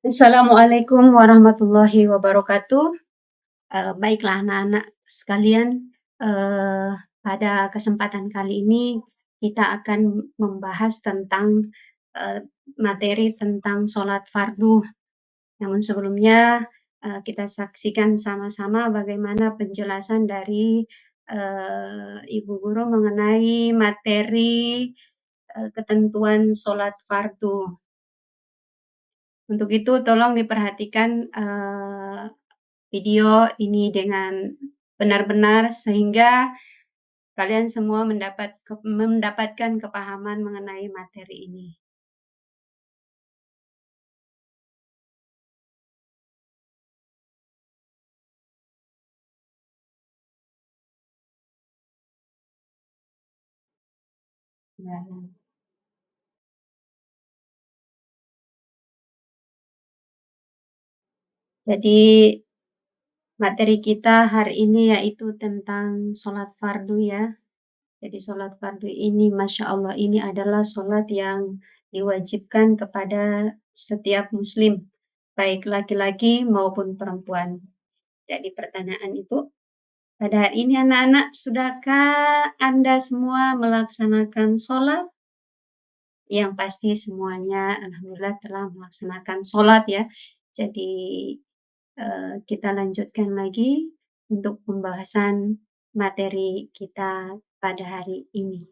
Assalamualaikum warahmatullahi wabarakatuh. Baiklah anak-anak sekalian, eee, pada kesempatan kali ini kita akan membahas tentang, eee, materi tentang sholat fardu. Namun sebelumnya, kita saksikan sama-sama bagaimana penjelasan dari, Ibu Guru mengenai materi, ketentuan sholat fardu. Untuk itu tolong diperhatikan, video ini dengan benar-benar sehingga kalian semua mendapatkan kepahaman mengenai materi ini. Ya, jadi materi kita hari ini yaitu tentang sholat fardu ya. Jadi sholat fardu ini Masya Allah ini adalah sholat yang diwajibkan kepada setiap muslim, baik laki-laki maupun perempuan. Jadi pertanyaan Ibu, pada hari ini anak-anak, sudahkah Anda semua melaksanakan sholat? Yang pasti semuanya alhamdulillah telah melaksanakan sholat ya. Jadi kita lanjutkan lagi untuk pembahasan materi kita pada hari ini.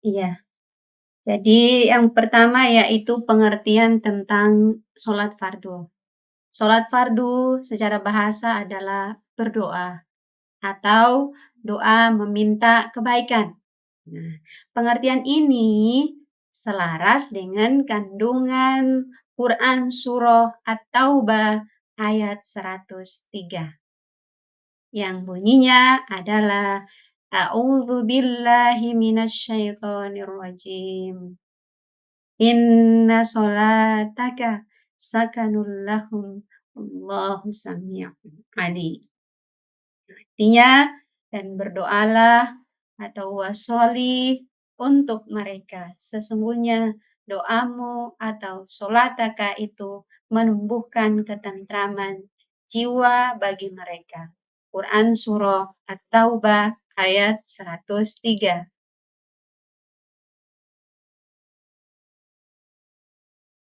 Iya, jadi yang pertama yaitu pengertian tentang sholat fardu. Sholat fardu secara bahasa adalah berdoa atau doa meminta kebaikan. Nah, pengertian ini selaras dengan kandungan Quran Surah At-Taubah ayat 103 yang bunyinya adalah A'udzu billahi minasyaitonir rajim. Inna sholataka sakanul lahum Allahu sami'un alim. Artinya, dan berdoalah atau wasoli untuk mereka. Sesungguhnya doamu atau sholataka itu menumbuhkan ketentraman jiwa bagi mereka. Quran Surah At-Taubah ayat 103.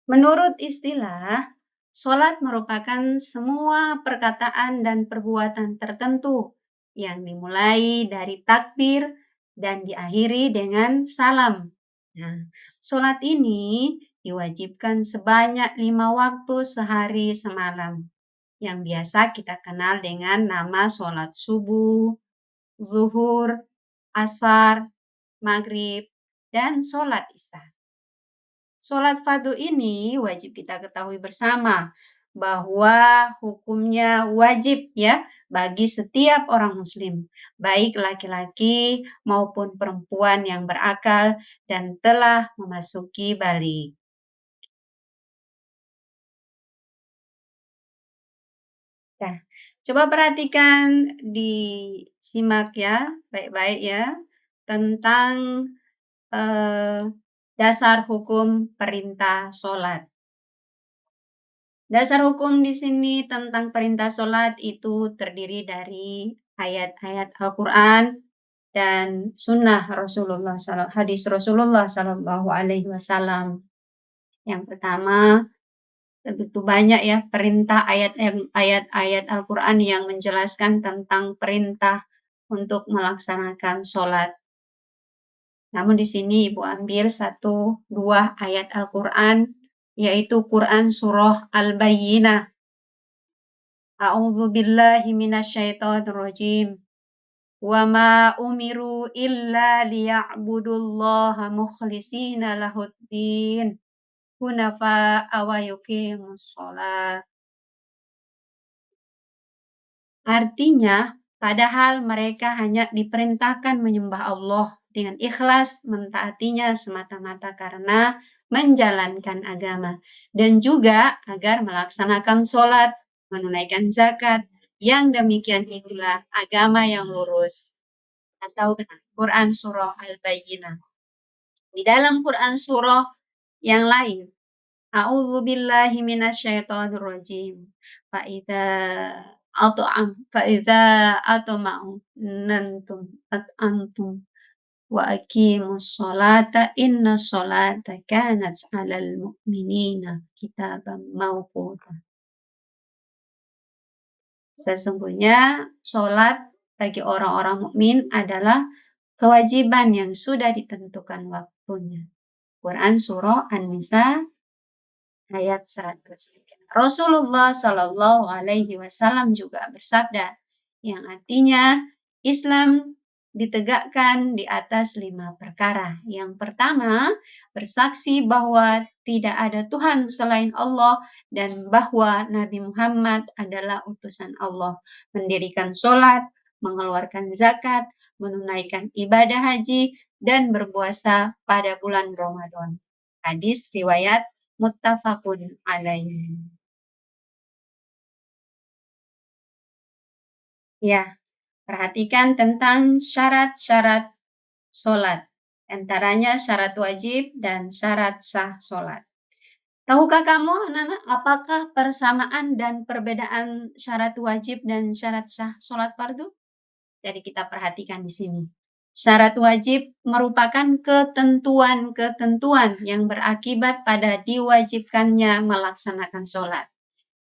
Menurut istilah, sholat merupakan semua perkataan dan perbuatan tertentu yang dimulai dari takbir dan diakhiri dengan salam. Nah, sholat ini diwajibkan sebanyak 5 waktu sehari semalam, yang biasa kita kenal dengan nama sholat subuh, zuhur, asar, maghrib, dan sholat isya. Sholat fardu ini wajib kita ketahui bersama bahwa hukumnya wajib ya bagi setiap orang muslim, baik laki-laki maupun perempuan yang berakal dan telah memasuki balik. Nah, coba perhatikan disimak ya, baik-baik ya, tentang dasar hukum perintah sholat. Dasar hukum di sini tentang perintah sholat itu terdiri dari ayat-ayat Al-Quran dan sunnah Rasulullah, hadis Rasulullah Sallallahu Alaihi Wasallam. Yang pertama, begitu banyak ya perintah ayat-ayat Al-Quran yang menjelaskan tentang perintah untuk melaksanakan sholat. Namun di sini Ibu ambil 1-2 ayat Al-Quran, yaitu Quran Surah Al-Bayyinah. A'udzu billahi minasyaitonir rajim. Wa ma umiru illa liya'budullaha mukhlishina lahuddin hunafa'a wa yuqimus shalah. Artinya, padahal mereka hanya diperintahkan menyembah Allah dengan ikhlas mentaatinya semata-mata karena menjalankan agama. Dan juga agar melaksanakan sholat, menunaikan zakat. Yang demikian itulah agama yang lurus atau benar. Quran Surah Al-Bayyinah. Di dalam Quran surah yang lain, a'udzu billahi minasyaitonir rajim. Fa idza atma'u nantum at'amtum wa aqimus sholata inna sholata kanat 'alal mu'minina kitaban mauquta. Sesungguhnya sholat bagi orang-orang mukmin adalah kewajiban yang sudah ditentukan waktunya. Quran Surah An-Nisa ayat 103. Rasulullah Shallallahu Alaihi Wasallam juga bersabda, yang artinya Islam ditegakkan di atas 5 perkara. Yang pertama, bersaksi bahwa tidak ada Tuhan selain Allah dan bahwa Nabi Muhammad adalah utusan Allah. Mendirikan sholat, mengeluarkan zakat, menunaikan ibadah haji, dan berpuasa pada bulan Ramadan. Hadis riwayat muttafaqun alaihi. Ya, perhatikan tentang syarat-syarat sholat. Antaranya syarat wajib dan syarat sah sholat. Tahukah kamu, anak-anak, apakah persamaan dan perbedaan syarat wajib dan syarat sah sholat fardu? Jadi kita perhatikan di sini. Syarat wajib merupakan ketentuan-ketentuan yang berakibat pada diwajibkannya melaksanakan sholat.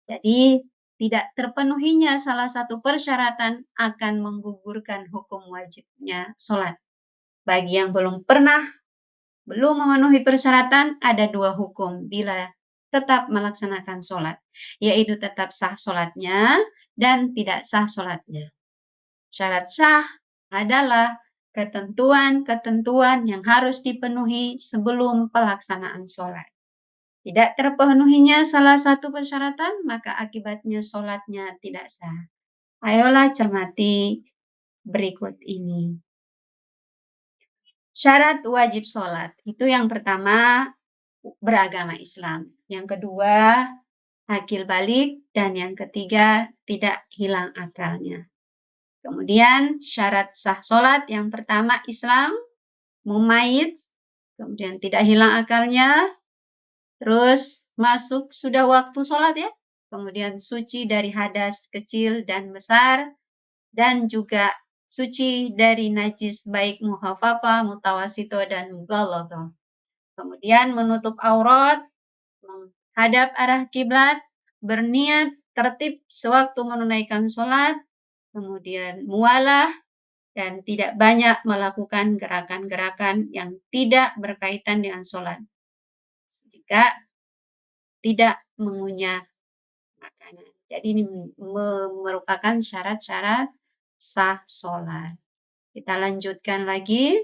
Jadi, tidak terpenuhinya salah satu persyaratan akan menggugurkan hukum wajibnya sholat. Bagi yang belum memenuhi persyaratan, ada 2 hukum bila tetap melaksanakan sholat, yaitu tetap sah sholatnya dan tidak sah sholatnya. Syarat sah adalah ketentuan-ketentuan yang harus dipenuhi sebelum pelaksanaan sholat. Tidak terpenuhinya salah satu persyaratan, maka akibatnya sholatnya tidak sah. Ayolah cermati berikut ini. Syarat wajib sholat, itu yang pertama, beragama Islam. Yang kedua, akil balik. Dan yang ketiga, tidak hilang akalnya. Kemudian syarat sah sholat, yang pertama Islam, mumayyiz, kemudian tidak hilang akalnya, terus masuk sudah waktu sholat ya, kemudian suci dari hadas kecil dan besar, dan juga suci dari najis baik mukhafafah, mutawasito, dan mughalladhah. Kemudian menutup aurat, menghadap arah kiblat, berniat tertib sewaktu menunaikan sholat, kemudian mualah, dan tidak banyak melakukan gerakan-gerakan yang tidak berkaitan dengan sholat. Jika tidak mengunyah makanan. Jadi ini merupakan syarat-syarat sah sholat. Kita lanjutkan lagi.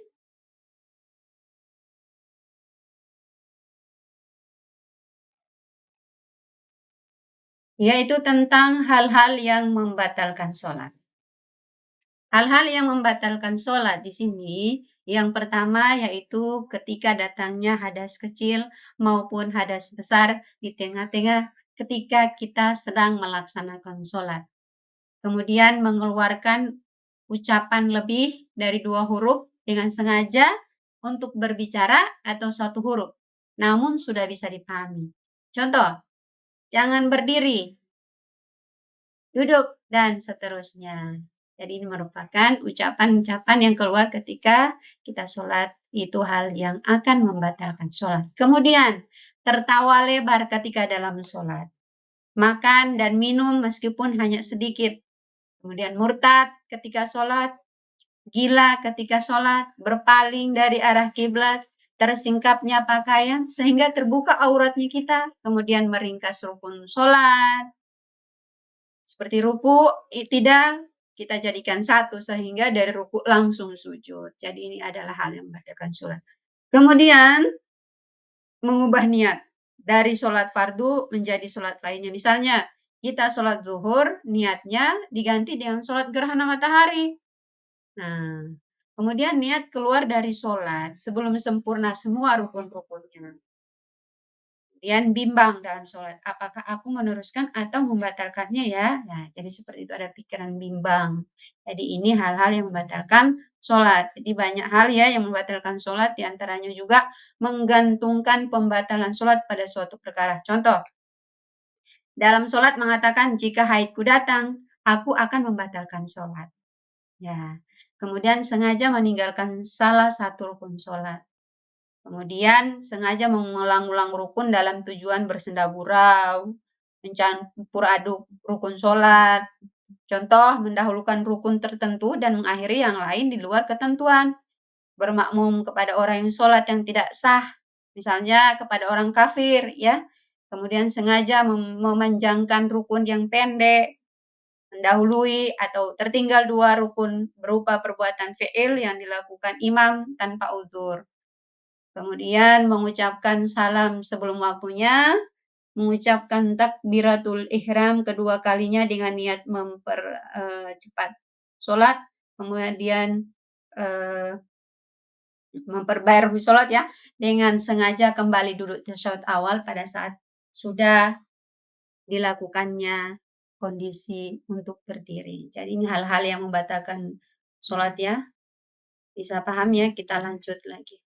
Yaitu tentang hal-hal yang membatalkan sholat. Hal-hal yang membatalkan sholat di sini, yang pertama yaitu ketika datangnya hadas kecil maupun hadas besar di tengah-tengah ketika kita sedang melaksanakan sholat. Kemudian mengeluarkan ucapan lebih dari 2 huruf dengan sengaja untuk berbicara atau 1 huruf, namun sudah bisa dipahami. Contoh, jangan berdiri, duduk, dan seterusnya. Jadi ini merupakan ucapan-ucapan yang keluar ketika kita sholat, itu hal yang akan membatalkan sholat. Kemudian, tertawa lebar ketika dalam sholat. Makan dan minum meskipun hanya sedikit. Kemudian murtad ketika sholat, gila ketika sholat, berpaling dari arah kiblat, tersingkapnya pakaian sehingga terbuka auratnya kita, kemudian meringkas rukun sholat, seperti ruku, i'tidal, kita jadikan satu sehingga dari ruku langsung sujud. Jadi ini adalah hal yang membatalkan sholat. Kemudian mengubah niat dari sholat fardu menjadi sholat lainnya. Misalnya kita sholat zuhur, niatnya diganti dengan sholat gerhana matahari. Nah, kemudian niat keluar dari sholat sebelum sempurna semua rukun-rukunnya. Kemudian bimbang dalam sholat, apakah aku meneruskan atau membatalkannya ya? Nah, jadi seperti itu ada pikiran bimbang. Jadi ini hal-hal yang membatalkan sholat. Jadi banyak hal ya yang membatalkan sholat, diantaranya juga menggantungkan pembatalan sholat pada suatu perkara. Contoh, dalam sholat mengatakan, jika haidku datang, aku akan membatalkan sholat. Ya. Kemudian sengaja meninggalkan salah satu rukun sholat. Kemudian sengaja mengulang-ulang rukun dalam tujuan bersenda gurau, mencampur aduk rukun sholat. Contoh, mendahulukan rukun tertentu dan mengakhiri yang lain di luar ketentuan. Bermakmum kepada orang yang sholat yang tidak sah, misalnya kepada orang kafir, ya. Kemudian sengaja memanjangkan rukun yang pendek, mendahului atau tertinggal 2 rukun berupa perbuatan fi'il yang dilakukan imam tanpa uzur. Kemudian mengucapkan salam sebelum waktunya, mengucapkan takbiratul ihram kedua kalinya dengan niat mempercepat sholat, kemudian memperbarui sholat ya, dengan sengaja kembali duduk tasyahud awal pada saat sudah dilakukannya kondisi untuk berdiri. Jadi ini hal-hal yang membatalkan sholat ya. Bisa paham ya? Kita lanjut lagi.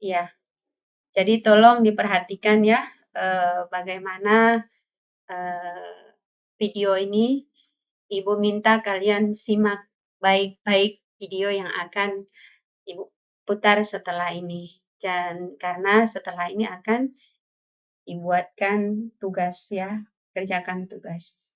Ya, jadi tolong diperhatikan ya bagaimana video ini. Ibu minta kalian simak baik-baik video yang akan Ibu putar setelah ini. Dan karena setelah ini akan dibuatkan tugas ya, kerjakan tugas.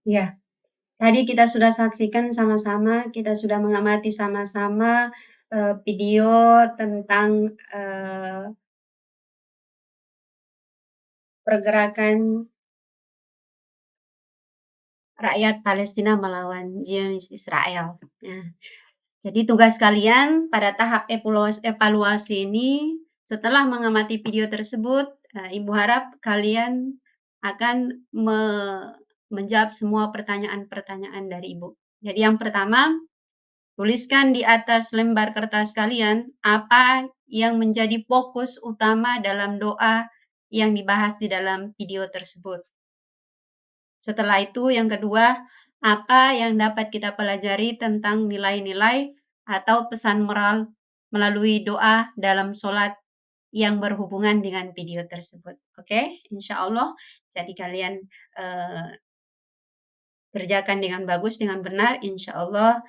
Ya, tadi kita sudah saksikan sama-sama, kita sudah mengamati sama-sama video tentang pergerakan rakyat Palestina melawan Zionis Israel. Nah, jadi tugas kalian pada tahap evaluasi ini, setelah mengamati video tersebut, Ibu harap kalian akan menjawab semua pertanyaan-pertanyaan dari Ibu. Jadi yang pertama, tuliskan di atas lembar kertas kalian apa yang menjadi fokus utama dalam doa yang dibahas di dalam video tersebut. Setelah itu, yang kedua, apa yang dapat kita pelajari tentang nilai-nilai atau pesan moral melalui doa dalam sholat yang berhubungan dengan video tersebut. Oke, insya Allah. Jadi kalian kerjakan dengan bagus, dengan benar, insya Allah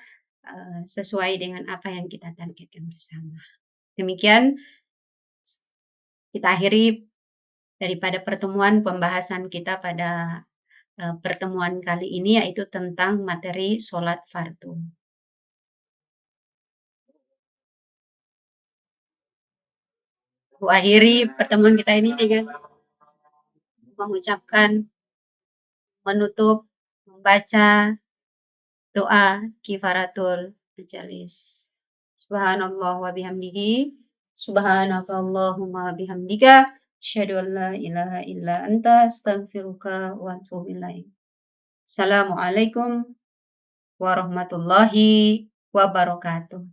sesuai dengan apa yang kita targetkan bersama. Demikian kita akhiri daripada pertemuan pembahasan kita pada pertemuan kali ini, yaitu tentang materi sholat fardu. Aku akhiri pertemuan kita ini dengan mengucapkan, menutup, membaca doa kifaratul majalis. Subhanallah wa bihamdihi, subhanakallahumma wa bihamdika, asyhadu an la ilaha illa anta, astaghfiruka wa atubu ilaik. Assalamualaikum warahmatullahi wabarakatuh.